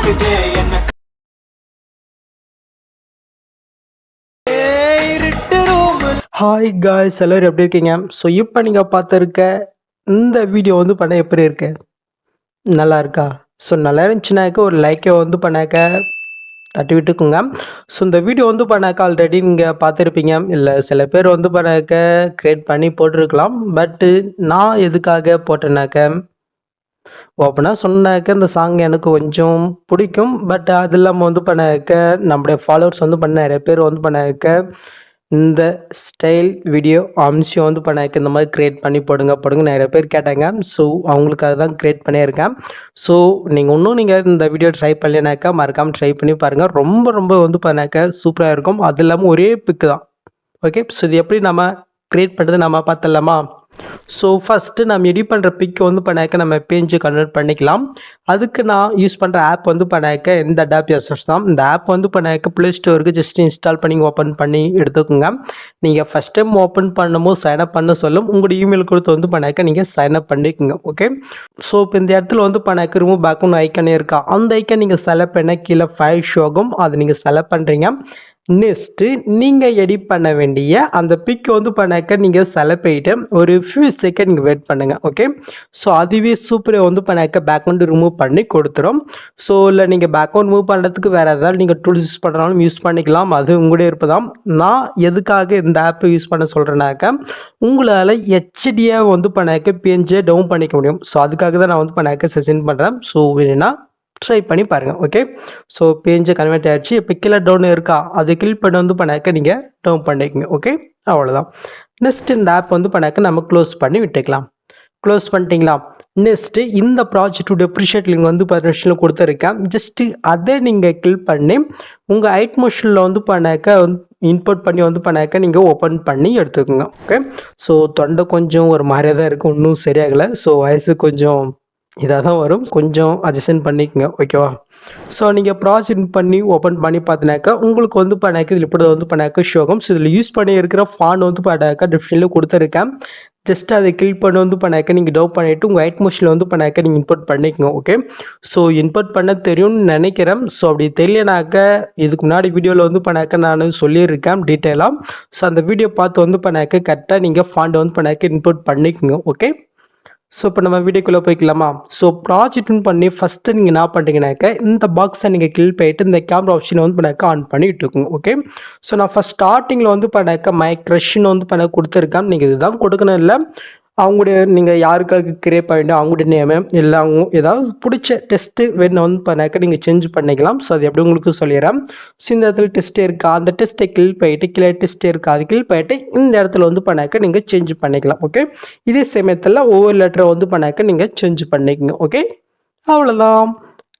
கேக்குதே என்ன hi guys, எல்லோரும் எப்படி இருக்கீங்க? ஸோ இப்போ நீங்கள் பார்த்துருக்க இந்த வீடியோ வந்து பண்ண எப்படி இருக்கு? நல்லா இருக்கா? ஸோ நல்லா இருந்துச்சுனாக்க ஒரு லைக்கை வந்து பண்ணாக்க தட்டி விட்டுக்குங்க. ஸோ இந்த வீடியோ வந்து பண்ணாக்க ஆல்ரெடி நீங்கள் பார்த்துருப்பீங்க, இல்லை சில பேர் வந்து பண்ணாக்க க்ரியேட் பண்ணி போட்டிருக்கலாம். பட்டு நான் எதுக்காக போட்டேனாக்க, ஓப்பனாக சொன்னாக்க இந்த சாங் எனக்கு கொஞ்சம் பிடிக்கும். பட் அது இல்லாமல் வந்து பண்ணாக்க நம்முடைய ஃபாலோவர்ஸ் வந்து பண்ண நிறைய பேர் வந்து பண்ணாக்க இந்த ஸ்டைல் வீடியோ அம்சம் வந்து பண்ணாக்க இந்த மாதிரி க்ரியேட் பண்ணி போடுங்க நிறைய பேர் கேட்டாங்க. ஸோ அவங்களுக்காக தான் க்ரியேட் பண்ணியிருக்கேன். ஸோ நீங்கள் இந்த வீடியோ ட்ரை பண்ணலைனாக்கா மறக்காமல் ட்ரை பண்ணி பாருங்கள். ரொம்ப வந்து பண்ணாக்க சூப்பராக இருக்கும். அது இல்லாமல் ஒரே பிக்கு தான். ஓகே, ஸோ இது எப்படி நம்ம க்ரியேட் பண்ணுறது நம்ம பார்த்துடலாமா? ஸோ ஃபஸ்ட்டு நம்ம எடிட் பண்ணுற பிக் வந்து பண்ணாக்க நம்ம பேஜ் கன்வெர்ட் பண்ணிக்கலாம். அதுக்கு நான் யூஸ் பண்ணுற ஆப் வந்து பண்ணாக்க இந்த அடாப் எஸ்எஸ் தான். இந்த ஆப் வந்து பண்ணாக்க ப்ளே ஸ்டோருக்கு ஜஸ்ட் இன்ஸ்டால் பண்ணி ஓப்பன் பண்ணி எடுத்துக்கோங்க. நீங்கள் ஃபஸ்ட் டைம் ஓப்பன் பண்ணும்போது சைன்அப் பண்ண சொல்லும். உங்களோட இமெயில் கொடுத்து வந்து பண்ணாக்க நீங்கள் சைன்அப் பண்ணிக்கோங்க. ஓகே, ஸோ இப்போ இந்த இடத்துல வந்து பண்ணாக்க ரிமூவ் பேக்னு ஐக்கனே இருக்கா, அந்த ஐக்கன் நீங்கள் செலக்ட் பண்ண கீழே ஃபைல் ஷோகும், அதை நீங்கள் செலக்ட் பண்ணுறீங்க. நெக்ஸ்ட்டு நீங்கள் எடிட் பண்ண வேண்டிய அந்த பிக் வந்து பண்ணாக்க நீங்கள் செலக்ட் பண்ணிட்டு ஒரு ஃபியூ செகண்ட் நீங்கள் வெயிட் பண்ணுங்கள். ஓகே, ஸோ அதுவே சூப்பராக வந்து பண்ணாக்க பேக்ரவுண்ட் ரிமூவ் பண்ணி கொடுத்துரும். ஸோ இல்லை நீங்கள் பேக்ரவுண்ட் மூவ் பண்ணுறதுக்கு வேறு ஏதாவது நீங்கள் டூல்ஸ் யூஸ் பண்ணுறாலும் யூஸ் பண்ணிக்கலாம். அது உங்களுடைய இருப்பதாம். நான் எதுக்காக இந்த ஆப்பை யூஸ் பண்ண சொல்கிறேன்னாக்க, உங்களால் ஹெச்டியாக வந்து பண்ணாக்க பேஜை டவுன் பண்ணிக்க முடியும். ஸோ அதுக்காக தான் நான் வந்து பண்ணாக்க செஷன் பண்ணுறேன். ஸோ வேணுன்னா ட்ரை பண்ணி பாருங்கள். ஓகே, ஸோ பேஜை கன்வெர்ட் ஆகிடுச்சு. இப்போ கீழே டவுன் இருக்கா, அது கிளிக் பண்ணி வந்து பண்ணாக்க நீங்கள் டவுன் பண்ணிக்கோங்க. ஓகே, அவ்வளோதான். நெக்ஸ்ட் இந்த ஆப் வந்து பண்ணாக்க நம்ம க்ளோஸ் பண்ணி விட்டுக்கலாம். க்ளோஸ் பண்ணிட்டீங்களா? நெக்ஸ்ட்டு இந்த ப்ராஜெக்டோட அப்ரிஷியேட் லிங்க் வந்து பர்மிஷனில் கொடுத்துருக்கேன். ஜஸ்ட்டு அதை நீங்கள் கிளிக் பண்ணி உங்கள் ஐட் மோஷனில் வந்து பண்ணாக்க இன்புட் பண்ணி வந்து பண்ணாக்க நீங்கள் ஓப்பன் பண்ணி எடுத்துக்கோங்க. ஓகே, ஸோ தொண்டை கொஞ்சம் ஒரு மாதிரியாக தான் இருக்கும், இன்னும் சரியாகலை. ஸோ வயசு கொஞ்சம் இதாக தான் வரும், கொஞ்சம் அட்ஜஸ்ட் பண்ணிக்கோங்க. ஓகேவா? ஸோ நீங்கள் ப்ராஜெக்ட் பண்ணி ஓப்பன் பண்ணி பார்த்தினாக்கா உங்களுக்கு வந்து பண்ணாக்க இதில் இப்படி வந்து பண்ணாக்க ஷோகம். ஸோ இதில் யூஸ் பண்ணி இருக்கிற ஃபாண்ட் வந்து பண்ணாக்க டிஸ்கிரிப்ஷனில் கொடுத்துருக்கேன். ஜஸ்ட் அதை கிளிக் பண்ணி வந்து பண்ணாக்க நீங்கள் டவுன் பண்ணிவிட்டு உங்கள் ஐட் மோஷனில் வந்து பண்ணாக்க நீங்கள் இன்புட் பண்ணிக்கோங்க. ஓகே, ஸோ இன்புட் பண்ண தெரியும்னு நினைக்கிறேன். ஸோ அப்படி தெரியலனாக்க இதுக்கு முன்னாடி வீடியோவில் வந்து பண்ணாக்க நான் சொல்லியிருக்கேன் டீட்டெயிலாக. ஸோ அந்த வீடியோ பார்த்து வந்து பண்ணாக்க கரெக்டாக நீங்கள் ஃபாண்ட் வந்து பண்ணாக்க இன்புட் பண்ணிக்கோங்க. ஓகே, ஸோ இப்போ நம்ம வீடியோக்குள்ளே போய்க்கலாமா? ஸோ ப்ராஜெக்ட்னு பண்ணி ஃபஸ்ட்டு நீங்கள் என்ன பண்ணுறீங்கனாக்க இந்த பாக்ஸை நீங்கள் கிளிக் பண்ணிட்டு இந்த கேமரா ஆப்ஷனை வந்து பண்ணாக்க ஆன் பண்ணி விட்டுக்குங்க. ஓகே, ஸோ நான் ஃபஸ்ட் ஸ்டார்டிங்கில் வந்து பண்ணாக்க மை க்ரஷ்ன்னு வந்து பண்ண கொடுத்துருக்கேன். நீங்கள் இதுதான் கொடுக்கணும் இல்லை, அவங்களுடைய நீங்கள் யாருக்காக கிரியேட் பண்ணிட்டு அவங்களுடைய நேமு இல்லை அவங்க ஏதாவது பிடிச்ச டெஸ்ட்டு வேணும் வந்து பண்ணாக்க நீங்கள் சேஞ்ச் பண்ணிக்கலாம். ஸோ அது எப்படி உங்களுக்கு சொல்லிடுறேன். ஸோ இந்த இடத்துல டெஸ்ட் இருக்கா, அந்த டெஸ்ட்டை கிளிக் பண்ணிட்டு கீழே டெஸ்ட் இருக்கா, அது கிளிக் பண்ணிட்டு இந்த இடத்துல வந்து பண்ணாக்க நீங்கள் சேஞ்ச் பண்ணிக்கலாம். ஓகே, இதே சமயத்தில் ஒவ்வொரு லெட்டரை வந்து பண்ணாக்க நீங்கள் சேஞ்ச் பண்ணிக்கோங்க. ஓகே, அவ்வளோதான்.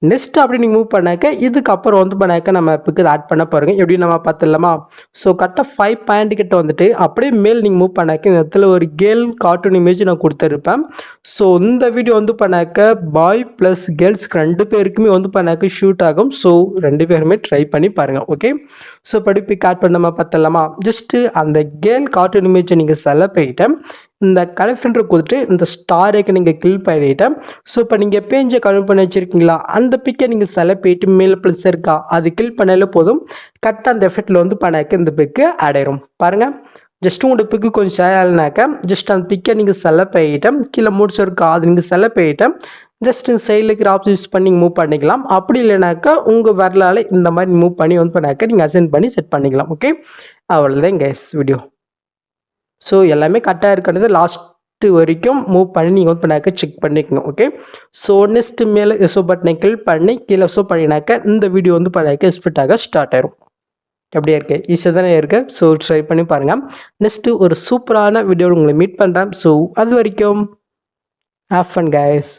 நெக்ஸ்ட் அப்படி நீங்கள் மூவ் பண்ணாக்க இதுக்கப்புறம் வந்து பண்ணாக்க நம்ம இப்போ ஆட் பண்ண பாருங்க. எப்படி நம்ம பார்த்துடலாமா? ஸோ கரெக்டாக 5 பாயிண்ட் கிட்ட வந்துட்டு அப்படியே மேல் நீங்கள் மூவ் பண்ணாக்க இந்த இடத்துல ஒரு கேர்ள் கார்ட்டூன் இமேஜ் நான் கொடுத்துருப்பேன். ஸோ இந்த வீடியோ வந்து பண்ணாக்க பாய் ப்ளஸ் கேர்ள்ஸ்க்கு 2 பேருக்குமே வந்து பண்ணாக்க ஷூட் ஆகும். ஸோ 2 பேருமே ட்ரை பண்ணி பாருங்கள். ஓகே, ஸோ படிப்பு ஆட் பண்ணாமல் பார்த்துடலாமா? ஜஸ்ட்டு அந்த கேர்ள் கார்ட்டூன் இமேஜை நீங்கள் செலக்ட் பண்ணிட்டு இந்த கலெக்டரை கொடுத்துட்டு இந்த ஸ்டாருக்கு நீங்கள் கிளிக் பண்ணிவிட்டேன். ஸோ இப்போ நீங்கள் பேஜை கன்வெர்ட் பண்ணி வச்சுருக்கீங்களா, அந்த பிக்கை நீங்கள் செலக்ட் பண்ணிட்டு மேல் ப்ளஸ் இருக்கா அது கிளிக் பண்ணாலே போதும். கரெக்டாக அந்த எஃபெக்டில் வந்து பண்ணாக்க இந்த பிக்கு அடையிடும். பாருங்கள், ஜஸ்ட் உங்களோட பிக்கு கொஞ்சம் ஷேர் ஆகலைனாக்கா ஜஸ்ட் அந்த பிக்கை நீங்கள் செலக்ட் பண்ணிவிட்டேன். கீழே முடிச்சு இருக்கா அது நீங்கள் செலக்ட் பண்ணிவிட்டேன். ஜஸ்ட் இந்த சைடில் இருக்கிற ஆப்ஷன் யூஸ் பண்ணி மூவ் பண்ணிக்கலாம். அப்படி இல்லைனாக்கா உங்கள் வரலால் இந்த மாதிரி மூவ் பண்ணி வந்து பண்ணாக்க நீங்கள் அசென்ட் பண்ணி செட் பண்ணிக்கலாம். ஓகே, அவ்வளோதான் கைஸ் வீடியோ. ஸோ எல்லாமே கரெக்டாக இருக்கிறது லாஸ்ட்டு வரைக்கும் மூவ் பண்ணி நீங்கள் வந்து பண்ணாக்க செக் பண்ணிக்கோங்க. ஓகே, ஸோ நெக்ஸ்ட்டு மேலே எஸ்ஓ பட்டனை கிளிக் பண்ணி கீழே எஸ்ஓ பண்ணினாக்க இந்த வீடியோ வந்து பண்ணாக்க ஸ்பிட் ஆக ஸ்டார்ட் ஆயிரும். எப்படியா இருக்குது? ஈஸியாக தானே இருக்குது. ஸோ ட்ரை பண்ணி பாருங்கள். நெக்ஸ்ட்டு ஒரு சூப்பரான வீடியோவில் உங்களை மீட் பண்ணுறேன். ஸோ அது வரைக்கும் ஹேவ் ஃபன் கைஸ்.